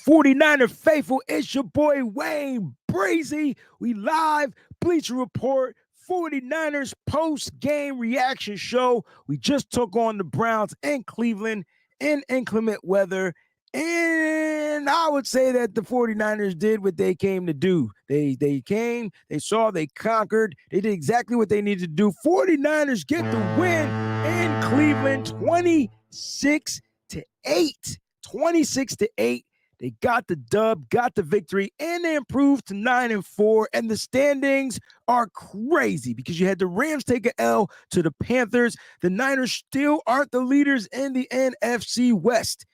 49er faithful? It's your boy Wayne Breezie. We live Bleacher Report 49ers post-game reaction show. We just took on the Browns in Cleveland in inclement weather. And I would say that the 49ers did what they came to do. They came, they saw, they conquered. They did exactly what they needed to do. 49ers get the win in Cleveland 26-8. 26-8. They got the dub, got the victory, and they improved to 9-4. And the standings are crazy because you had the Rams take an L to the Panthers. The Niners still aren't the leaders in the NFC West.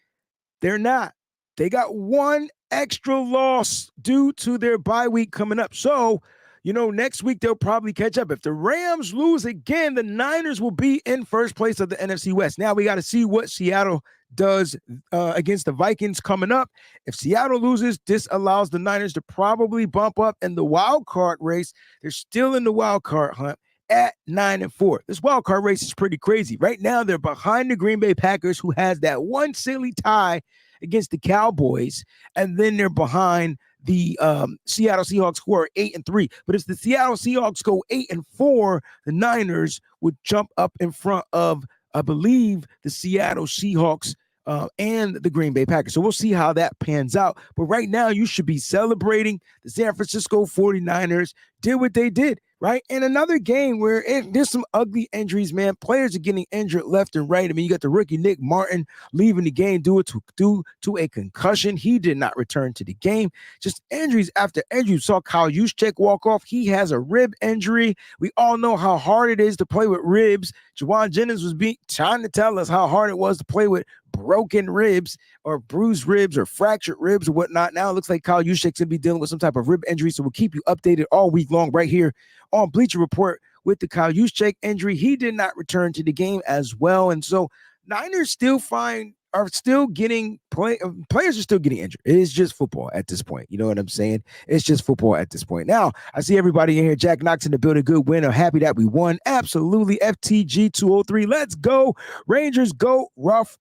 They're not. They got one extra loss due to their bye week coming up. So, next week they'll probably catch up. If the Rams lose again, the Niners will be in first place of the NFC West. Now we got to see what Seattle does against the Vikings coming up. If Seattle loses, this allows the Niners to probably bump up in the wild card race. They're still in the wild card hunt at 9-4. This wild card race is pretty crazy. Right now, they're behind the Green Bay Packers, who has that one silly tie against the Cowboys, and then they're behind the Seattle Seahawks, who are 8-3. But if the Seattle Seahawks go 8-4, the Niners would jump up in front of, I believe, the Seattle Seahawks and the Green Bay Packers. So we'll see how that pans out. But right now, you should be celebrating. The San Francisco 49ers did what they did, right? In another game where there's some ugly injuries, man. Players are getting injured left and right. I mean, you got the rookie Nick Martin leaving the game due to a concussion. He did not return to the game. Just injuries after injury. You saw Kyle Juszczyk walk off. He has a rib injury. We all know how hard it is to play with ribs. Jawan Jennings was trying to tell us how hard it was to play with broken ribs or bruised ribs or fractured ribs or whatnot. Now it looks like Kyle Juszczyk's going to be dealing with some type of rib injury, so we'll keep you updated all week long right here on Bleacher Report with the Kyle Juszczyk injury. He did not return to the game as well, and so Niners players are still getting injured. It is just football at this point. You know what I'm saying? It's just football at this point. Now, I see everybody in here. Jack Knox in the building. Good win. I'm happy that we won. Absolutely. FTG 203. Let's go. Rangers go rough.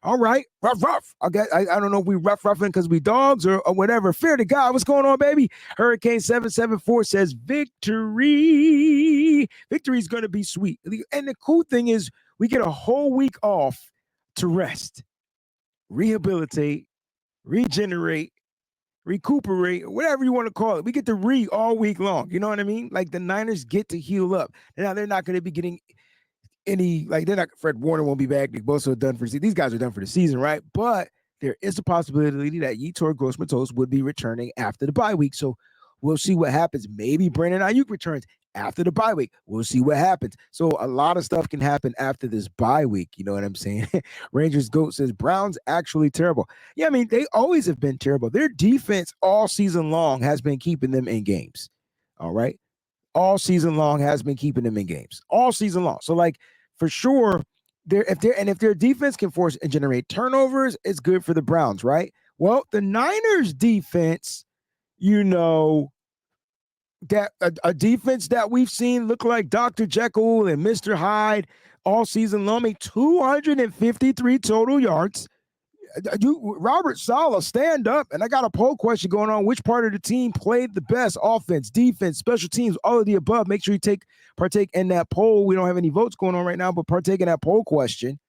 All right. Rough. I don't know if we roughing because we dogs or whatever. Fair to God. What's going on, baby? Hurricane 774 says victory. Victory is going to be sweet. And the cool thing is we get a whole week off to rest, rehabilitate, regenerate, recuperate, whatever you want to call it. We get to all week long. You know what I mean? Like the Niners get to heal up. Now they're not going to be getting Fred Warner won't be back. Nick Bosa are done for the season. These guys are done for the season, right? But there is a possibility that Yetur Gross-Matos would be returning after the bye week. So we'll see what happens. Maybe Brandon Ayuk returns after the bye week. We'll see what happens. So a lot of stuff can happen after this bye week. You know what I'm saying? Rangers GOAT says Browns actually terrible. Yeah, I mean, they always have been terrible. Their defense all season long has been keeping them in games. All right? All season long has been keeping them in games. All season long. So, for sure, if their defense can force and generate turnovers, it's good for the Browns, right? Well, the Niners defense, that a defense that we've seen look like Dr. Jekyll and Mr. Hyde all season long, 253 total yards. Robert Saleh, stand up. And I got a poll question going on. Which part of the team played the best? Offense, defense, special teams, all of the above. Make sure you partake in that poll. We don't have any votes going on right now, but partake in that poll question.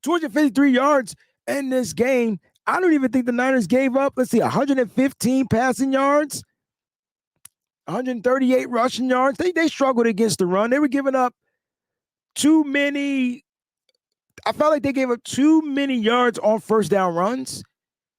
253 yards in this game. I don't even think the Niners gave up, 115 passing yards, 138 rushing yards. They struggled against the run. They were giving up too many. I felt like they gave up too many yards on first down runs,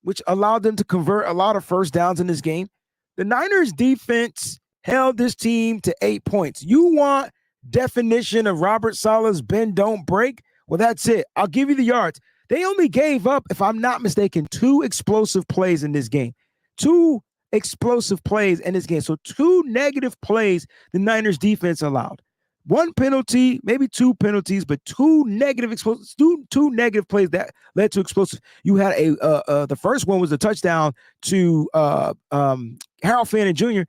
which allowed them to convert a lot of first downs in this game. The Niners defense held this team to 8 points. You want definition of Robert Saleh's bend, don't break? Well, that's it. I'll give you the yards. They only gave up, if I'm not mistaken, 2 explosive plays in this game. 2 explosive plays in this game. So 2 negative plays the Niners defense allowed. 1 penalty, maybe 2 penalties, but 2 negative plays that led to explosive. You had the first one was a touchdown to Harold Fannin Jr.,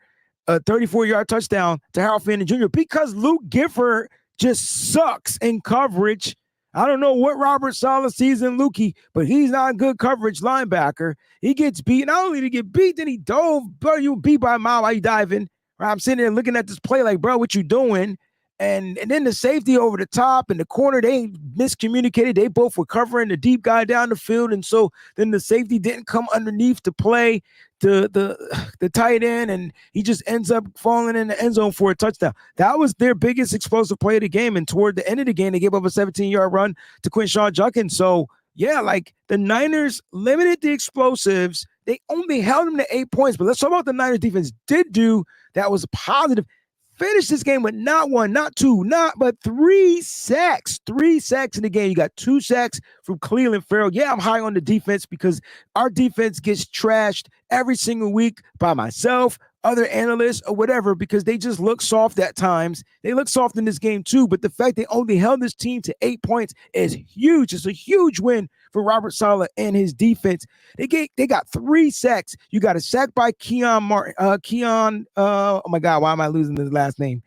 a 34-yard touchdown to Harold Fannin Jr. because Luke Gifford just sucks in coverage I don't know what Robert Saleh sees in Lukey, but he's not a good coverage linebacker. He gets beat. Not only did he get beat, then he dove. Bro, you beat by a mile. Why you diving? Right? I'm sitting there looking at this play like, bro, what you doing? And then the safety over the top and the corner, they miscommunicated. They both were covering the deep guy down the field. And so then the safety didn't come underneath to play the tight end, and he just ends up falling in the end zone for a touchdown. That was their biggest explosive play of the game. And toward the end of the game, they gave up a 17-yard run to Quinshawn Judkins. So, yeah, like the Niners limited the explosives. They only held them to 8 points. But let's talk about what the Niners defense did do that was positive. Finished this game with not one, not two, but 3 sacks. 3 sacks in the game. You got 2 sacks from Clelin Ferrell. Yeah, I'm high on the defense because our defense gets trashed every single week by myself, other analysts, or whatever, because they just look soft at times. They look soft in this game too, but the fact they only held this team to 8 points is huge. It's a huge win for Robert Saleh and his defense. They got 3 sacks. You got a sack by Keon Martin. Oh my God, why am I losing his last name?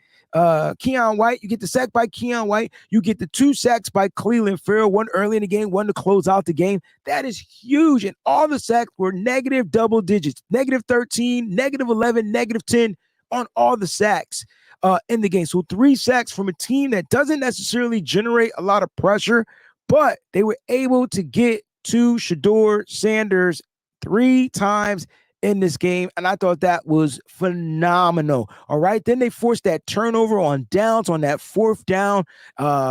Keon White. You get the sack by Keon White. You get the 2 sacks by Clelin Ferrell, one early in the game, one to close out the game. That is huge. And all the sacks were negative double digits, negative 13, negative 11, negative 10 on all the sacks in the game. So 3 sacks from a team that doesn't necessarily generate a lot of pressure, but they were able to get to Shedeur Sanders 3 times in this game, and I thought that was phenomenal. All right, then they forced that turnover on downs on that 4th down.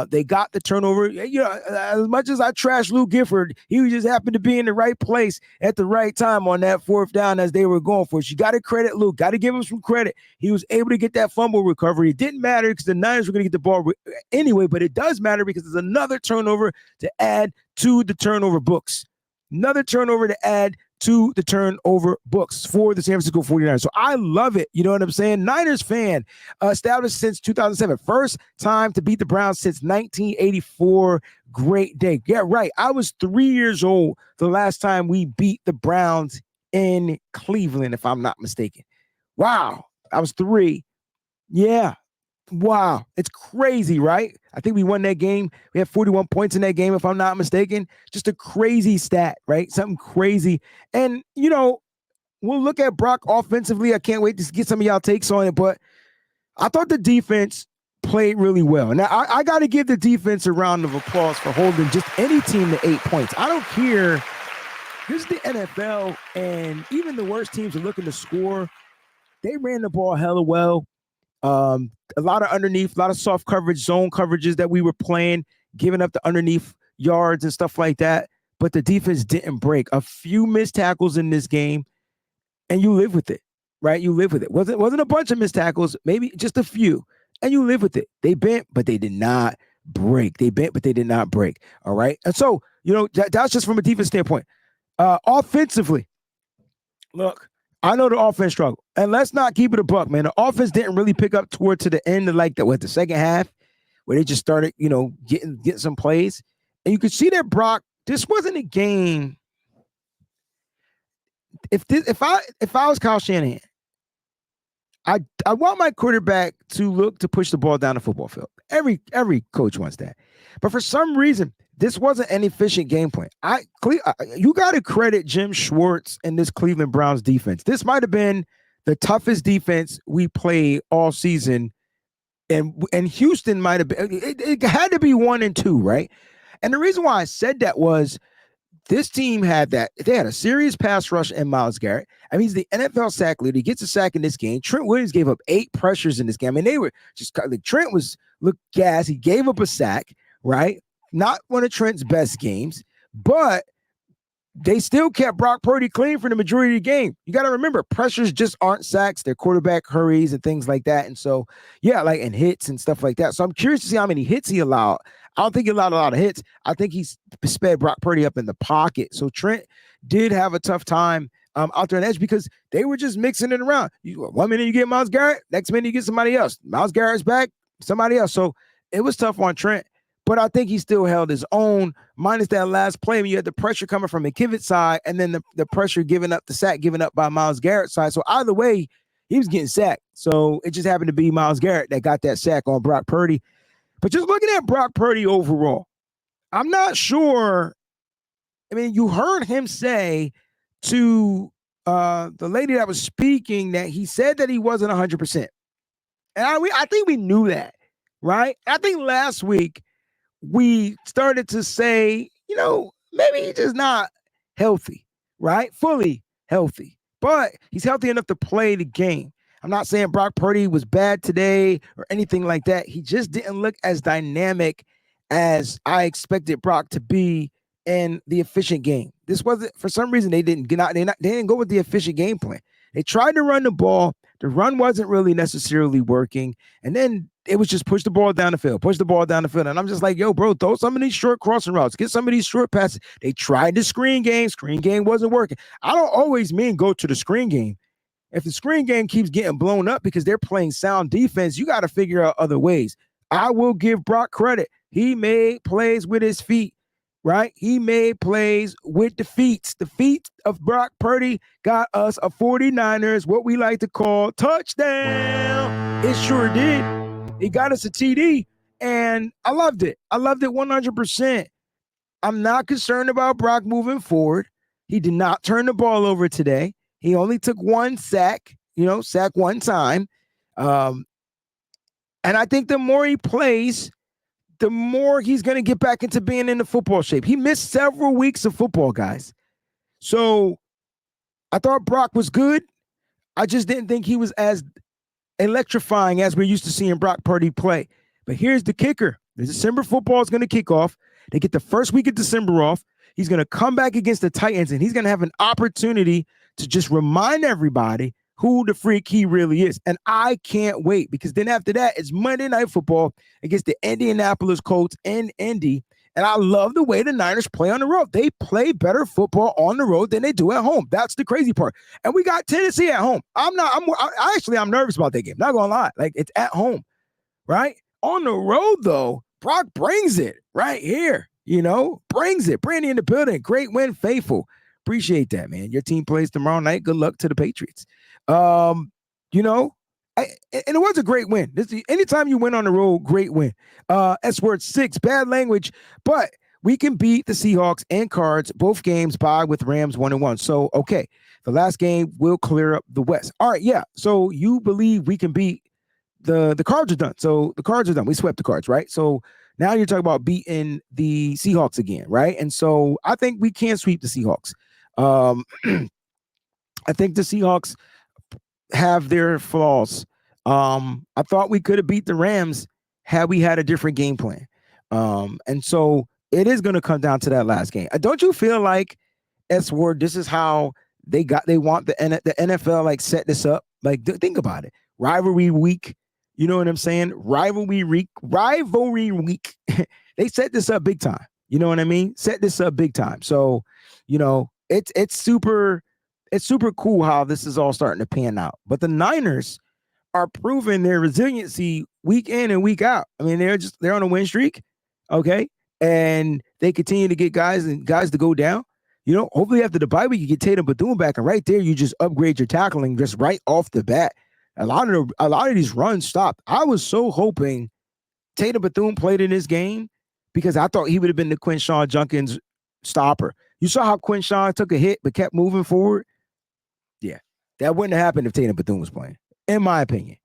They got the turnover. You know, as much as I trash Lou Gifford, he just happened to be in the right place at the right time on that 4th down as they were going for it. You got to credit Lou. Got to give him some credit. He was able to get that fumble recovery. It didn't matter because the Niners were going to get the ball anyway, but it does matter because there's another turnover to add to the turnover books. Another turnover to add to the turnover books for the San Francisco 49ers. So I love it. You know what I'm saying? Niners fan, established since 2007. First time to beat the Browns since 1984. Great day. Yeah, right. I was 3 years old the last time we beat the Browns in Cleveland, if I'm not mistaken. Wow. I was 3. Yeah. Wow. It's crazy, right? I think we won that game. We had 41 points in that game, if I'm not mistaken. Just a crazy stat, right? Something crazy. And, you know, we'll look at Brock offensively. I can't wait to get some of y'all takes on it, but I thought the defense played really well. Now, I got to give the defense a round of applause for holding just any team to 8 points. I don't care. This is the NFL, and even the worst teams are looking to score. They ran the ball hella well. A lot of underneath, a lot of soft coverage, zone coverages that we were playing, giving up the underneath yards and stuff like that. But the defense didn't break. A few missed tackles in this game, and you live with it, right? You live with it. Wasn't a bunch of missed tackles, maybe just a few, and you live with it. They bent, but they did not break. They bent, but they did not break. All right. And so, you know, that's just from a defense standpoint. Offensively, look, I know the offense struggled. And let's not keep it a buck, man. The offense didn't really pick up toward to the end of like the second half, where they just started, you know, getting some plays. And you could see that Brock, this wasn't a game. If I was Kyle Shanahan, I want my quarterback to look to push the ball down the football field. Every coach wants that. But for some reason, this wasn't an efficient game plan. You got to credit Jim Schwartz and this Cleveland Browns defense. This might have been the toughest defense we played all season, and Houston might have been. It had to be 1 and 2, right? And the reason why I said that was this team had a serious pass rush in Myles Garrett. I mean, he's the NFL sack leader. He gets a sack in this game. Trent Williams gave up 8 pressures in this game. I mean, they were just like Trent looked gas. He gave up a sack, right? Not one of Trent's best games, but they still kept Brock Purdy clean for the majority of the game. You got to remember, pressures just aren't sacks. Their quarterback hurries and things like that. And so, yeah, like, and hits and stuff like that. So I'm curious to see how many hits he allowed. I don't think he allowed a lot of hits. I think he sped Brock Purdy up in the pocket. So Trent did have a tough time out there on the edge because they were just mixing it around. 1 minute you get Myles Garrett, next minute you get somebody else. Myles Garrett's back, somebody else. So it was tough on Trent. But I think he still held his own, minus that last play when you had the pressure coming from McKivit's side and then the pressure given up by Myles Garrett's side. So either way, he was getting sacked. So it just happened to be Myles Garrett that got that sack on Brock Purdy. But just looking at Brock Purdy overall, I'm not sure. I mean, you heard him say to the lady that was speaking that he said that he wasn't 100%. And I think we knew that, right? I think last week we started to say, maybe he's just not healthy, right? Fully healthy, but he's healthy enough to play the game. I'm not saying Brock Purdy was bad today or anything like that. He just didn't look as dynamic as I expected Brock to be in the efficient game. This wasn't, for some reason, they didn't go with the efficient game plan. They tried to run the ball. The run wasn't really necessarily working. And then it was just push the ball down the field, push the ball down the field. And I'm just like, yo, bro, throw some of these short crossing routes, get some of these short passes. They tried the screen game. Screen game wasn't working. I don't always mean go to the screen game. If the screen game keeps getting blown up because they're playing sound defense, you got to figure out other ways. I will give Brock credit. He made plays with his feet, right? He made plays with the feet. The feet of Brock Purdy got us a 49ers, what we like to call touchdown. It sure did. He got us a TD, and I loved it. I loved it 100%. I'm not concerned about Brock moving forward. He did not turn the ball over today. He only took one sack, sack one time. And I think the more he plays, the more he's going to get back into being in the football shape. He missed several weeks of football, guys. So I thought Brock was good. I just didn't think he was as electrifying as we're used to seeing Brock Purdy play. But here's the kicker. The December football is going to kick off. They get the first week of December off. He's going to come back against the Titans, and he's going to have an opportunity to just remind everybody who the freak he really is. And I can't wait, because then after that, it's Monday Night Football against the Indianapolis Colts in Indy. And I love the way the Niners play on the road. They play better football on the road than they do at home. That's the crazy part. And we got Tennessee at home. I'm nervous about that game. Not going to lie. Like, it's at home, right? On the road, though, Brock brings it right here, brings it. Brandy in the building. Great win, faithful. Appreciate that, man. Your team plays tomorrow night. Good luck to the Patriots. And it was a great win. Anytime you win on the road, great win. S-word 6, bad language, but we can beat the Seahawks and Cards, both games by with Rams 1-1. So, okay, the last game will clear up the West. All right, yeah. So you believe we can beat the Cards are done. So the Cards are done. We swept the Cards, right? So now you're talking about beating the Seahawks again, right? And so I think we can sweep the Seahawks. I think the Seahawks have their flaws. I thought we could have beat the Rams had we had a different game plan. And so it is going to come down to that last game. Don't you feel like, S-word, this is how they want the NFL like set this up? Like, think about it. Rivalry week. You know what I'm saying? Rivalry week. They set this up big time. You know what I mean? Set this up big time. So, it's super cool how this is all starting to pan out. But the Niners are proving their resiliency week in and week out. I mean, they're on a win streak, okay? And they continue to get guys to go down. Hopefully after the bye week, you get Tatum Bethune back, and right there, you just upgrade your tackling just right off the bat. A lot of these runs stopped. I was so hoping Tatum Bethune played in this game because I thought he would have been the Quinshon Judkins stopper. You saw how Quinshon took a hit but kept moving forward? Yeah, that wouldn't have happened if Tatum Bethune was playing, in my opinion.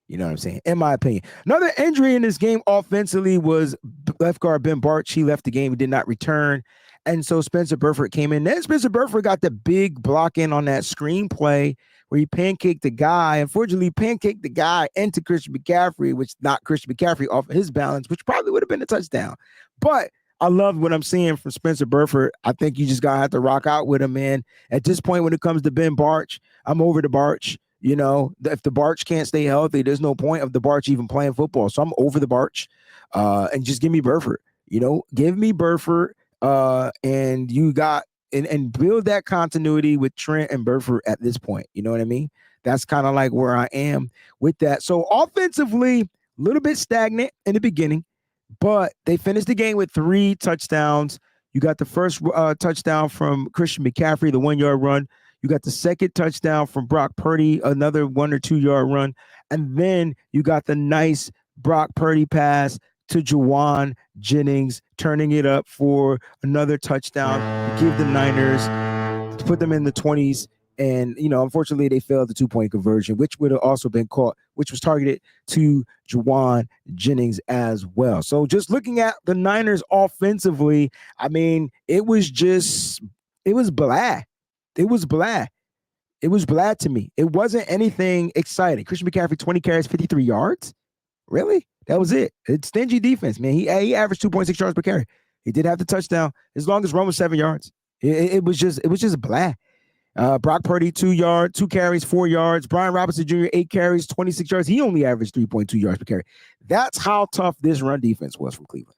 You know what I'm saying? In my opinion. Another injury in this game offensively was left guard Ben Bartch. He left the game. He did not return. And so Spencer Burford came in. Then Spencer Burford got the big block in on that screenplay where he pancaked the guy. Unfortunately, pancaked the guy into Christian McCaffrey, which knocked Christian McCaffrey off his balance, which probably would have been a touchdown. But I love what I'm seeing from Spencer Burford. I think you just got to have to rock out with him, man. At this point, when it comes to Ben Bartch, I'm over the Bartch. If the Bartch can't stay healthy, there's no point of the Bartch even playing football. So I'm over the Bartch, and just give me Burford. Give me Burford, and you got and build that continuity with Trent and Burford at this point. You know what I mean? That's kind of like where I am with that. So offensively, a little bit stagnant in the beginning, but they finished the game with 3 touchdowns. You got the first touchdown from Christian McCaffrey, the 1-yard run. You got the second touchdown from Brock Purdy, another 1 or 2 yard run. And then you got the nice Brock Purdy pass to Juwan Jennings, turning it up for another touchdown to give the Niners, to put them in the 20s. And, unfortunately, they failed the 2-point conversion, which would have also been caught, which was targeted to Juwan Jennings as well. So just looking at the Niners offensively, I mean, it was blah. It was blah. It was blah to me. It wasn't anything exciting. Christian McCaffrey, 20 carries, 53 yards. Really? That was it. It's stingy defense, man. He averaged 2.6 yards per carry. He did have the touchdown. His longest run was 7 yards. It was just blah. Brock Purdy, 2 carries, 4 yards. Brian Robinson Jr., 8 carries, 26 yards. He only averaged 3.2 yards per carry. That's how tough this run defense was from Cleveland.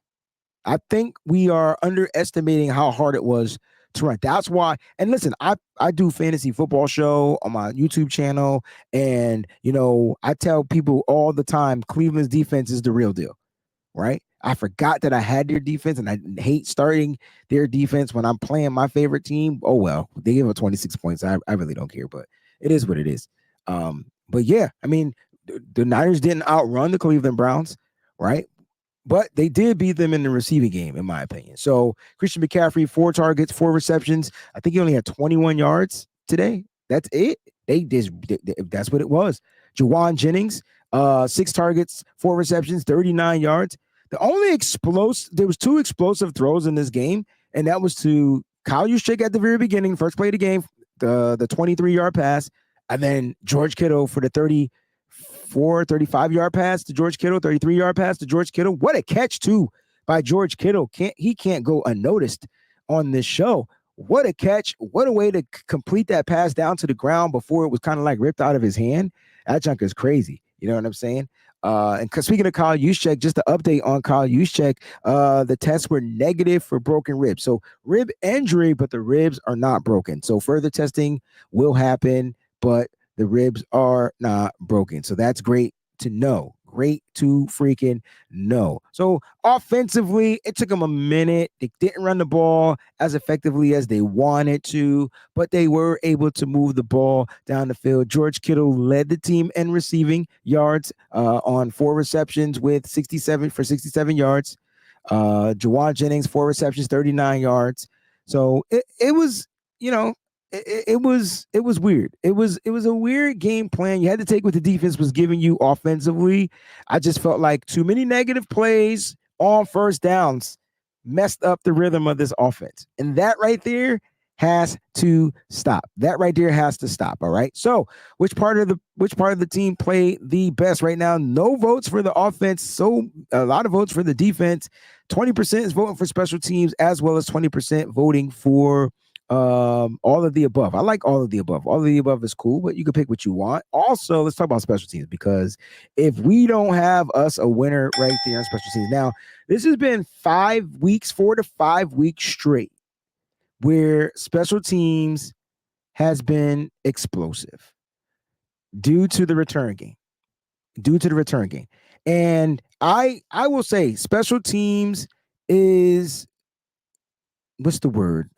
I think we are underestimating how hard it was to run. That's why. And listen, I do fantasy football show on my YouTube channel, and I tell people all the time, Cleveland's defense is the real deal, right? I forgot that I had their defense, and I hate starting their defense when I'm playing my favorite team. Oh well, they gave up 26 points. I really don't care, but it is what it is. But yeah, I mean, the Niners didn't outrun the Cleveland Browns, right? But they did beat them in the receiving game, in my opinion. So Christian McCaffrey, 4 targets, 4 receptions. I think he only had 21 yards today. That's it. That's what it was. Juwan Jennings, 6 targets, 4 receptions, 39 yards. There was 2 explosive throws in this game, and that was to Kyle Juszczyk at the very beginning, first play of the game, the 23-yard pass, and then George Kittle for the 35-yard pass to George Kittle, 33-yard pass to George Kittle. What a catch, too, by George Kittle. He can't go unnoticed on this show. What a catch. What a way to complete that pass down to the ground before it was kind of like ripped out of his hand. That junk is crazy. You know what I'm saying? And speaking of Kyle Juszczyk, just to update on Kyle Juszczyk, the tests were negative for broken ribs. So rib injury, but the ribs are not broken. So further testing will happen, but the ribs are not broken. So that's great to know. Great to freaking know. So offensively, it took them a minute. They didn't run the ball as effectively as they wanted to, but they were able to move the ball down the field. George Kittle led the team in receiving yards on 4 receptions with 67 yards. Juwan Jennings, 4 receptions, 39 yards. So it was, it was weird. It was a weird game plan. You had to take what the defense was giving you offensively. I just felt like too many negative plays on first downs messed up the rhythm of this offense. And that right there has to stop. That right there has to stop. All right. So which part of the team played the best right now? No votes for the offense. So a lot of votes for the defense. 20% is voting for special teams, as well as 20% voting for all of the above. I like all of the above. All of the above is cool, but you can pick what you want. Also, let's talk about special teams, because if we don't have us a winner right there on special teams, now this has been 4 to 5 weeks straight where special teams has been explosive due to the return game. And I will say special teams is, what's the word?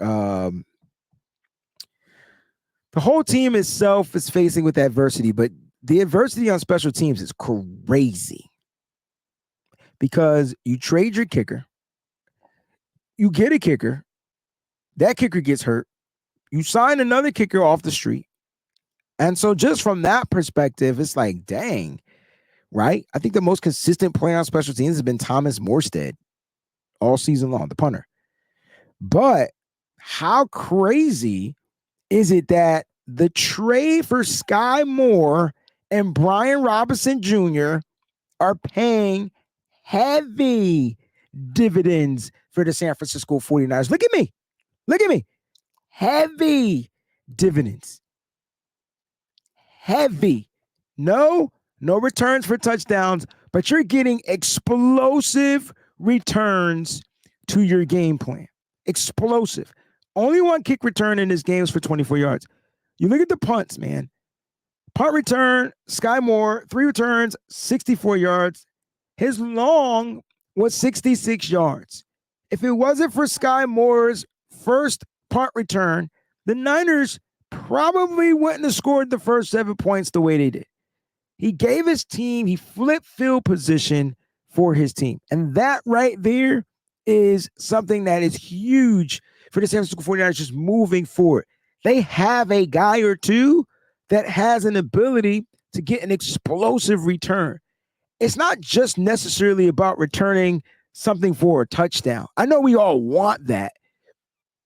The whole team itself is facing with adversity, but the adversity on special teams is crazy, because you trade your kicker, you get a kicker, that kicker gets hurt, you sign another kicker off the street. And so just from that perspective, it's like, dang, right? I think the most consistent player on special teams has been Thomas Morstead all season long, the punter. But how crazy is it that the trade for Sky Moore and Brian Robinson Jr. are paying heavy dividends for the San Francisco 49ers? Look at me. Heavy dividends. Heavy. No returns for touchdowns, but you're getting explosive returns to your game plan. Explosive. Only 1 kick return in this game is for 24 yards. You look at the punts, man. Punt return, Sky Moore, 3 returns, 64 yards. His long was 66 yards. If it wasn't for Sky Moore's first punt return, the Niners probably wouldn't have scored the first 7 points the way they did. He gave his team, he flipped field position for his team. And that right there is something that is huge for the San Francisco 49ers just moving forward. They have a guy or two that has an ability to get an explosive return. It's not just necessarily about returning something for a touchdown. I know we all want that,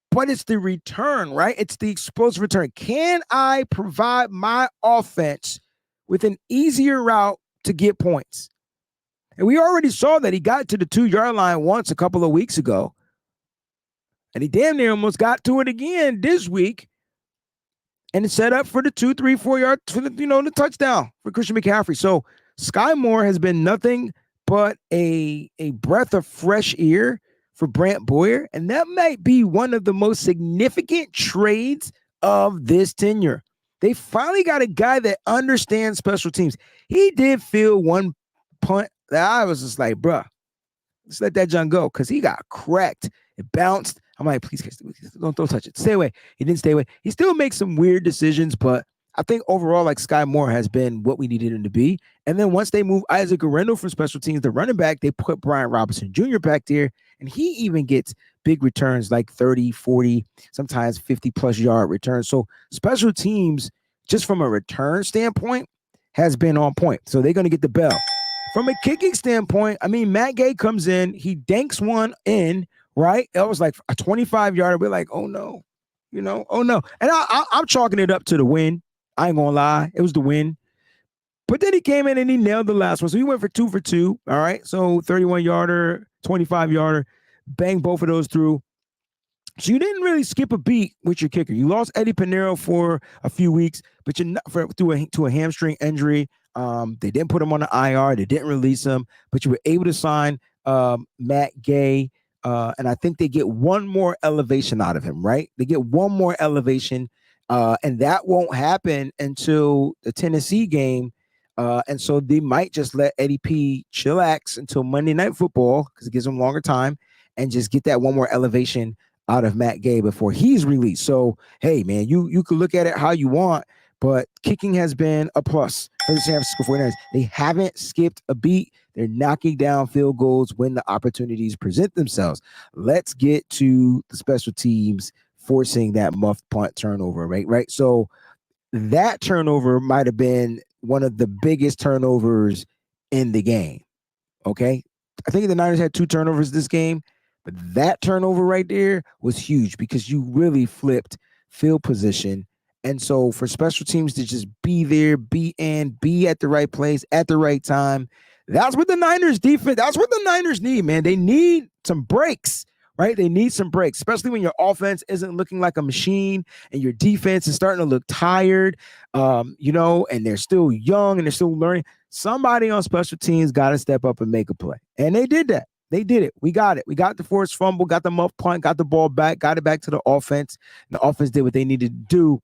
but it's the return, right? It's the explosive return. Can I provide my offense with an easier route to get points? And we already saw that he got to the 2-yard line once a couple of weeks ago. And he damn near almost got to it again this week. And it's set up for the 2, 3, 4 yard for the touchdown for Christian McCaffrey. So Sky Moore has been nothing but a breath of fresh air for Brant Boyer. And that might be one of the most significant trades of this tenure. They finally got a guy that understands special teams. He did feel one punt that I was just like, bruh, let's let that junk go, because he got cracked. It bounced. I'm like, please don't touch it. Stay away. He didn't stay away. He still makes some weird decisions, but I think overall, like, Sky Moore has been what we needed him to be. And then once they move Isaac Guerrero from special teams, the running back, they put Brian Robinson Jr. back there, and he even gets big returns like 30, 40, sometimes 50-plus yard returns. So special teams, just from a return standpoint, has been on point. So they're going to get the bell. From a kicking standpoint, I mean, Matt Gay comes in, he danks one in, right? It was like a 25-yarder. We're like, oh no, oh no. And I'm chalking it up to the win. I ain't gonna lie, it was the win. But then he came in and he nailed the last one. So he went for 2 for 2. All right. So 31-yarder, 25-yarder, bang both of those through. So you didn't really skip a beat with your kicker. You lost Eddie Pinheiro for a few weeks, but you're not to a hamstring injury. They didn't put him on the IR. They didn't release him, but you were able to sign Matt Gay. And I think they get one more elevation out of him, right? They get one more elevation, and that won't happen until the Tennessee game. And so they might just let Eddie P chillax until Monday Night Football, because it gives him longer time, and just get that one more elevation out of Matt Gay before he's released. So, hey, man, you can look at it how you want, but kicking has been a plus for the San Francisco 49ers. They haven't skipped a beat. They're knocking down field goals when the opportunities present themselves. Let's get to the special teams forcing that muffed punt turnover, right? So that turnover might have been one of the biggest turnovers in the game, okay? I think the Niners had 2 turnovers this game, but that turnover right there was huge because you really flipped field position. And so for special teams to just be there, be at the right place at the right time, that's what the Niners defense, that's what the Niners need, man. They need some breaks, right? They need some breaks, especially when your offense isn't looking like a machine and your defense is starting to look tired, and they're still young and they're still learning. Somebody on special teams got to step up and make a play. And they did that. They did it. We got it. We got the forced fumble, got the muff punt, got the ball back, got it back to the offense. And the offense did what they needed to do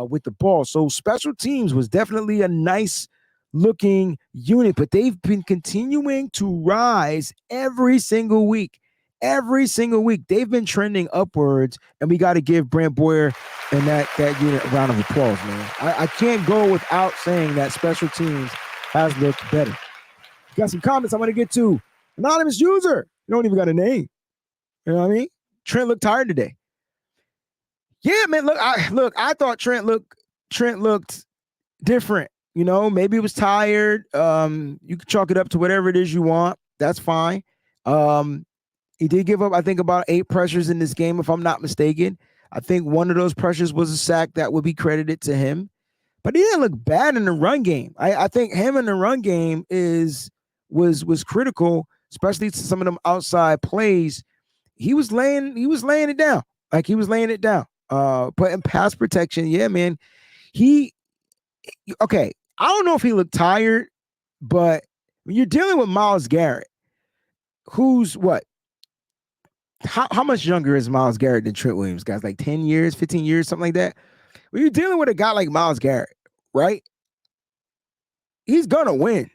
with the ball. So special teams was definitely a nice looking unit, but they've been continuing to rise every single week. Every single week. They've been trending upwards, and we got to give Brant Boyer and that unit a round of applause, man. I can't go without saying that special teams has looked better. Got some comments I want to get to. Anonymous user. You don't even got a name. You know what I mean? Trent looked tired today. Yeah, man. Look, I thought Trent looked different. Maybe he was tired. You can chalk it up to whatever it is you want. That's fine. He did give up, I think, about 8 pressures in this game, if I'm not mistaken. I think one of those pressures was a sack that would be credited to him. But he didn't look bad in the run game. I think him in the run game was critical, especially to some of them outside plays. He was laying it down. Like, he was laying it down. But in pass protection, yeah, man. Okay, I don't know if he looked tired, but when you're dealing with Myles Garrett, who's what? How much younger is Myles Garrett than Trent Williams? Guys, like 10 years, 15 years, something like that. When you're dealing with a guy like Myles Garrett, right? He's gonna win.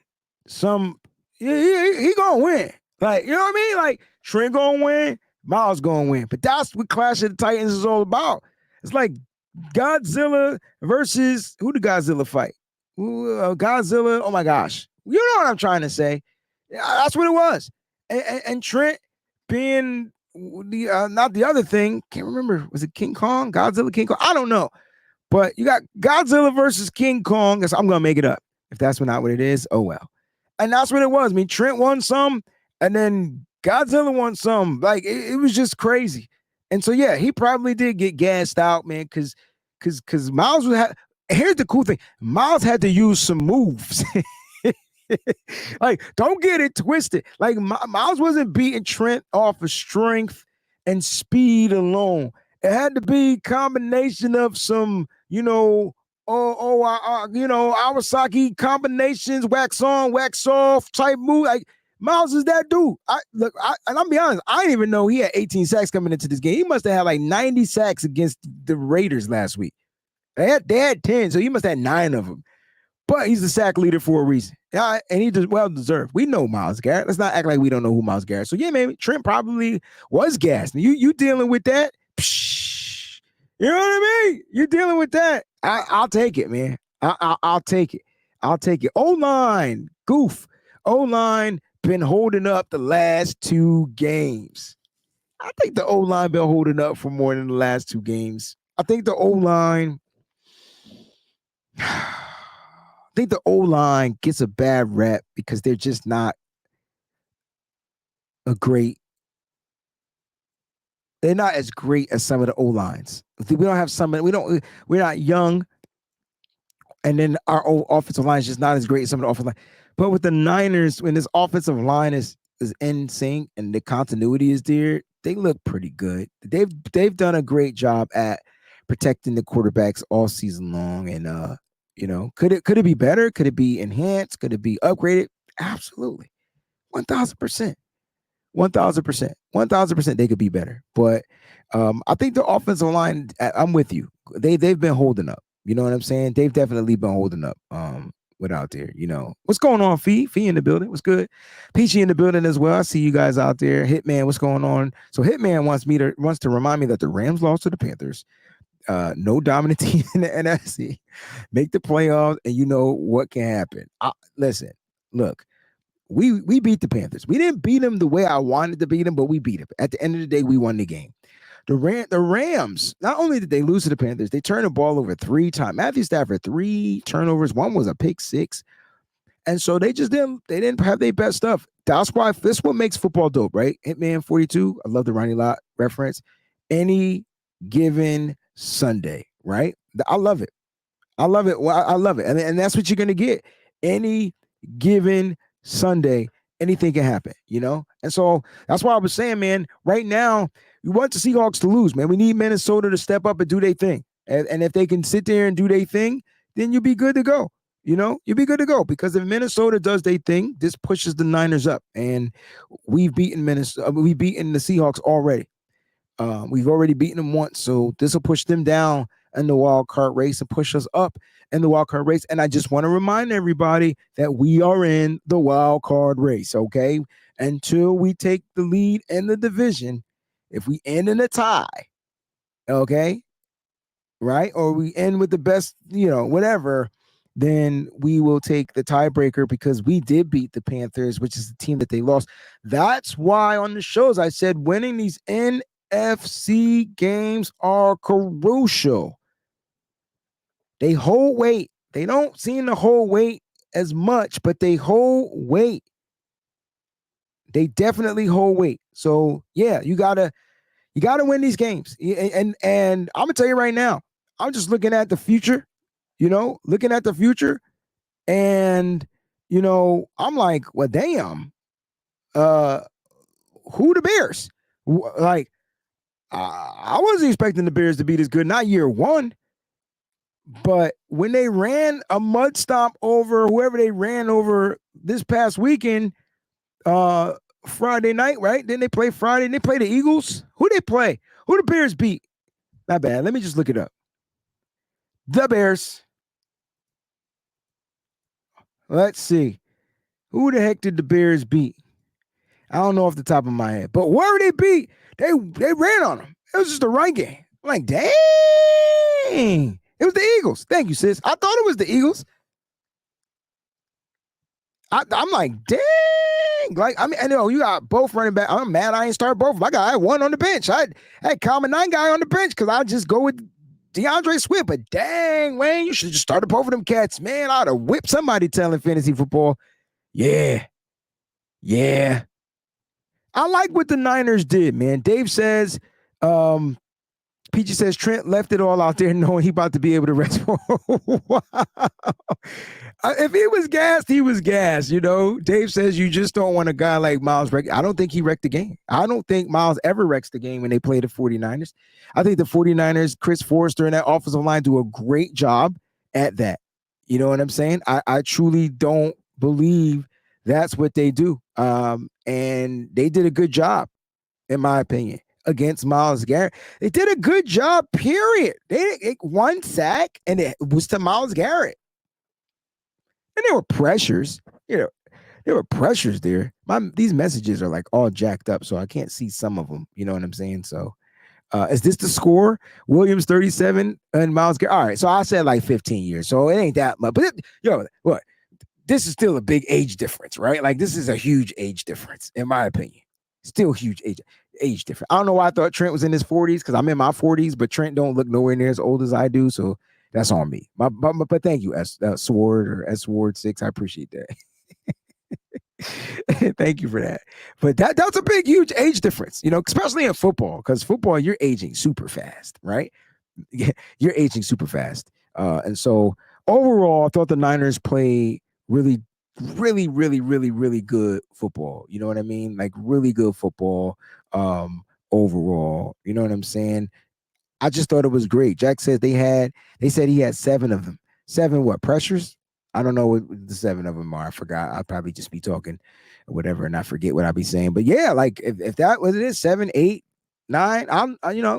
He gonna win. Like, you know what I mean? Like, Trent gonna win, Myles gonna win. But that's what Clash of the Titans is all about. It's like Godzilla versus, who did Godzilla fight? Godzilla. Oh my gosh. You know what I'm trying to say. Yeah, that's what it was. And Trent being the not the other thing, can't remember. Was it King Kong? Godzilla, King Kong? I don't know. But you got Godzilla versus King Kong. I'm gonna make it up. If that's not what it is, oh well. And that's what it was. I mean, Trent won some, and then Godzilla won some. Like it was just crazy. And so yeah, he probably did get gassed out, man, because Miles was. Here's the cool thing: Miles had to use some moves. Like, don't get it twisted. Like, Miles wasn't beating Trent off of strength and speed alone. It had to be combination of some, Awasaki combinations, wax on, wax off type move. Like, Miles is that dude. And I'll be honest, I didn't even know he had 18 sacks coming into this game. He must have had like 90 sacks against the Raiders last week. They had 10, so he must have had 9 of them. But he's the sack leader for a reason. Yeah, and he just well deserved. We know Myles Garrett. Let's not act like we don't know who Myles Garrett. So yeah, man, Trent probably was gassed. You dealing with that? Psh, you know what I mean? You dealing with that? I'll take it, man. I'll take it. I'll take it. O-line, goof. O-line been holding up the last 2 games. I think the O-line been holding up for more than the last 2 games. I think the O-line. I think the O-line gets a bad rep because they're just not they're not as great as some of the O-lines. We don't have we're not young, and then our offensive line is just not as great as some of the offensive line. But with the Niners, when this offensive line is in sync and the continuity is there, they look pretty good. They've done a great job at protecting the quarterbacks all season long, and could it be better? Could it be enhanced? Could it be upgraded? Absolutely. 1,000%. 1,000%. 1,000% they could be better. But I think the offensive line, I'm with you. They've been holding up. You know what I'm saying? They've definitely been holding up without there. What's going on, Fee? Fee in the building. What's good? Peachy in the building as well. I see you guys out there. Hitman, what's going on? So Hitman wants to remind me that the Rams lost to the Panthers. No dominant team in the NFC. Make the playoffs, and you know what can happen. Listen, look, we beat the Panthers. We didn't beat them the way I wanted to beat them, but we beat them. At the end of the day, we won the game. The Rams, not only did they lose to the Panthers, they turned the ball over 3 times. Matthew Stafford, 3 turnovers. One was a pick 6. And so they didn't have their best stuff. That's why this what makes football dope, right? Hitman 42. I love the Ronnie Lott reference. Any given Sunday, right? I love it. I love it. Well, I love it. And that's what you're going to get. Any given Sunday, anything can happen, And so that's why I was saying, man, right now, we want the Seahawks to lose, man. We need Minnesota to step up and do their thing. And if they can sit there and do their thing, then you'll be good to go. You'll be good to go, because if Minnesota does their thing, this pushes the Niners up. And we've beaten the Seahawks already. We've already beaten them once, so this will push them down in the wild card race and push us up in the wild card race. And I just want to remind everybody that we are in the wild card race, okay? Until we take the lead in the division, if we end in a tie, okay, right? Or we end with the best, whatever, then we will take the tiebreaker, because we did beat the Panthers, which is the team that they lost. That's why on the shows I said winning these NFC games are crucial. They hold weight. They don't seem to hold weight as much, but they hold weight. They definitely hold weight. So yeah, you gotta win these games. And I'm gonna tell you right now, I'm just looking at the future, and I'm like, well, damn, who the Bears? Like, I wasn't expecting the Bears to be this good. Not year 1. But when they ran a mud stomp over whoever they ran over this past weekend, Friday night, right? Then they play Friday. And they play the Eagles. Who they play? Who the Bears beat? Not bad. Let me just look it up. The Bears. Let's see. Who the heck did the Bears beat? I don't know off the top of my head. But where they beat, they ran on them. It was just a run game. I'm like, dang. It was the Eagles. Thank you, sis. I thought it was the Eagles. I'm like, dang. think. Like, I mean, I know you got both running back. I'm mad I ain't start both of them. I had one on the bench. I had Common 9 guy on the bench because I just go with DeAndre Swift. But dang, Wayne, you should just start both of them cats. Man, I'd have whipped somebody telling fantasy football. Yeah. I like what the Niners did, man. Dave says, Peachy says Trent left it all out there knowing he about to be able to rest for a while. If he was gassed, he was gassed, you know. Dave says you just don't want a guy like Miles wreck. I don't think he wrecked the game. I don't think Miles ever wrecks the game when they play the 49ers. I think the 49ers, Chris Forrester and that offensive line do a great job at that. You know what I'm saying? I truly don't believe that's what they do. And they did a good job, in my opinion, against Myles Garrett. They did a good job, period. They one sack, and it was to Myles Garrett. And there were pressures, there were pressures there. These messages are like all jacked up, so I can't see some of them. You know what I'm saying? So, is this the score? Williams 37 and Myles Garrett. All right, so I said like 15 years, so it ain't that much. But what? This is still a big age difference, right? Like this is a huge age difference, in my opinion. Still huge age difference. I don't know why I thought Trent was in his 40s because I'm in my 40s, but Trent don't look nowhere near as old as I do, so that's on me. But thank you, Sword or S Ward 6. I appreciate that. Thank you for that. But that's a big, huge age difference, especially in football, because football, you're aging super fast, right? You're aging super fast. And so overall, I thought the Niners played really, really, really, really, really good football. You know what I mean? Like really good football overall. You know what I'm saying? I just thought it was great. Jack said they said he had 7 of them. 7 what, pressures? I don't know what the 7 of them are. I forgot. I'll probably just be talking or whatever and I forget what I'll be saying. But yeah, like if that was it is 7, 8, 9,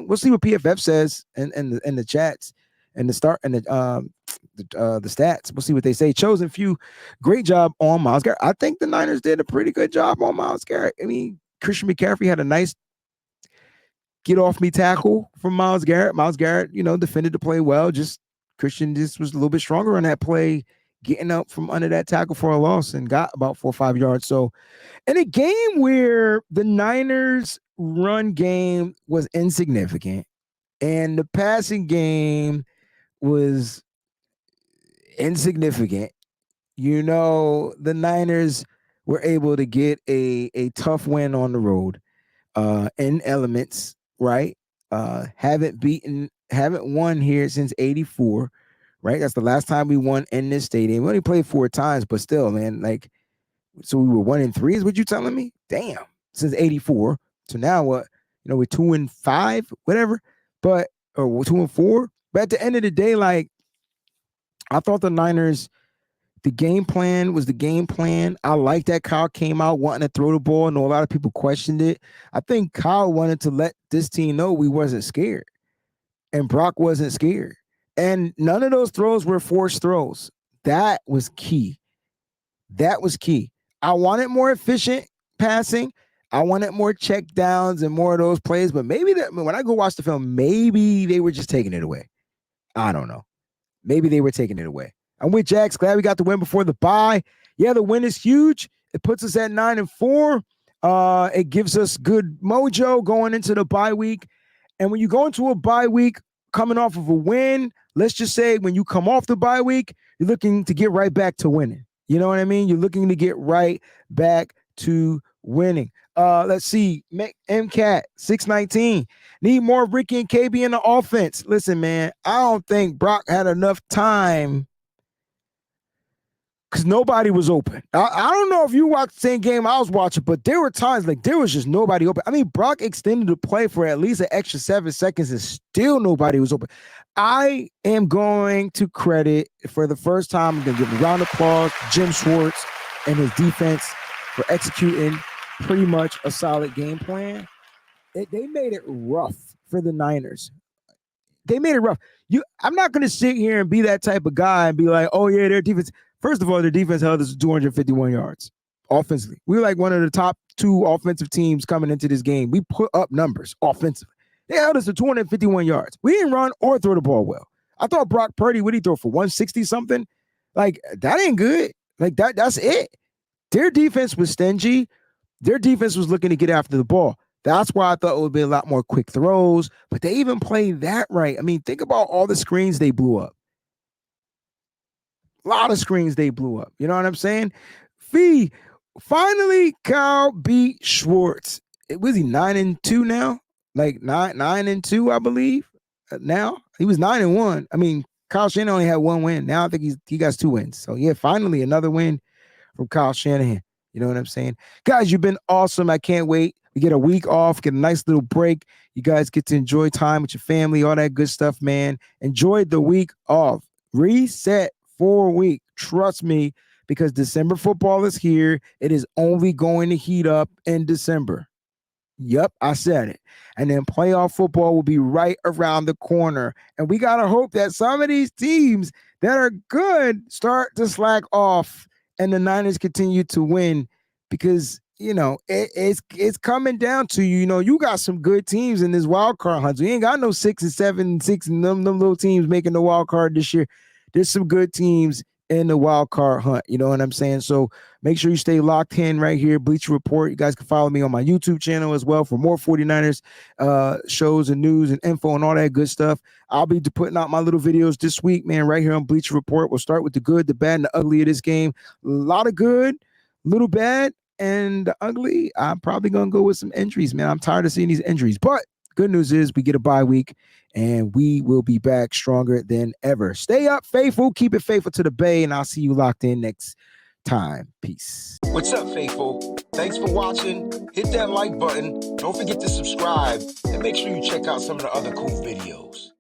we'll see what PFF says in the chats and the start and the stats. We'll see what they say. Chosen few, great job on Myles Garrett. I think the Niners did a pretty good job on Myles Garrett. I mean, Christian McCaffrey had a nice get off me tackle from Myles Garrett. Myles Garrett, defended the play well. Christian just was a little bit stronger on that play, getting up from under that tackle for a loss and got about 4 or 5 yards. So in a game where the Niners run game was insignificant and the passing game was insignificant, the Niners were able to get a tough win on the road in elements, right? Haven't won here since 84, right? That's the last time we won in this stadium. We only played 4 times, but still, man, like, so we were 1-3 is what you telling me? Damn, since 84. So now what? We're 2-5, whatever, or we're 2-4. But at the end of the day, like, I thought the Niners, the game plan was the game plan. I like that Kyle came out wanting to throw the ball. I know a lot of people questioned it. I think Kyle wanted to let this team know we wasn't scared. And Brock wasn't scared. And none of those throws were forced throws. That was key. I wanted more efficient passing. I wanted more check downs and more of those plays. But maybe when I go watch the film, maybe they were just taking it away. I don't know. Maybe they were taking it away. I'm with Jax. Glad we got the win before the bye. Yeah, the win is huge. It puts us at 9-4. It gives us good mojo going into the bye week. And when you go into a bye week coming off of a win, let's just say when you come off the bye week, you're looking to get right back to winning. You know what I mean? You're looking to get right back to winning. Let's see. MCAT 619. Need more Ricky and KB in the offense. Listen, man, I don't think Brock had enough time because nobody was open. I don't know if you watched the same game I was watching, but there were times like there was just nobody open. I mean, Brock extended the play for at least an extra 7 seconds and still nobody was open. I am going to credit, for the first time, I'm going to give a round of applause to Jim Schwartz and his defense for executing pretty much a solid game plan. They made it rough for the Niners. They made it rough. I'm not going to sit here and be that type of guy and be like, oh, yeah, their defense. First of all, their defense held us to 251 yards offensively. We were like one of the top 2 offensive teams coming into this game. We put up numbers offensively. They held us to 251 yards. We didn't run or throw the ball well. I thought Brock Purdy, what did he throw for 160 something? Like, that ain't good. Like, that's it. Their defense was stingy. Their defense was looking to get after the ball. That's why I thought it would be a lot more quick throws, but they even played that right. I mean, think about all the screens they blew up. A lot of screens they blew up. You know what I'm saying? Fee, finally, Kyle beat Schwartz. Was he 9-2 now? Like 9-2, I believe. Now he was 9-1. I mean, Kyle Shanahan only had one win. Now I think he got 2 wins. So yeah, finally another win from Kyle Shanahan. You know what I'm saying? Guys, you've been awesome. I can't wait. We get a week off, get a nice little break. You guys get to enjoy time with your family, all that good stuff, man. Enjoy the week off. Reset for a week. Trust me, because December football is here. It is only going to heat up in December. Yep, I said it. And then playoff football will be right around the corner. And we got to hope that some of these teams that are good start to slack off and the Niners continue to win because, you know, it's coming down to, you know, you got some good teams in this wild card hunt. So you ain't got no 6 and 7, 6 and them little teams making the wild card this year. There's some good teams in the wild card hunt. You know what I'm saying? So make sure you stay locked in right here. Bleacher Report. You guys can follow me on my YouTube channel as well for more 49ers shows and news and info and all that good stuff. I'll be putting out my little videos this week, man, right here on Bleacher Report. We'll start with the good, the bad, and the ugly of this game. A lot of good, little bad, and the ugly. I'm probably going to go with some injuries, man. I'm tired of seeing these injuries. But good news is we get a bye week, and we will be back stronger than ever. Stay up, faithful. Keep it faithful to the Bay, and I'll see you locked in next time. Peace. What's up, faithful? Thanks for watching. Hit that like button. Don't forget to subscribe, and make sure you check out some of the other cool videos.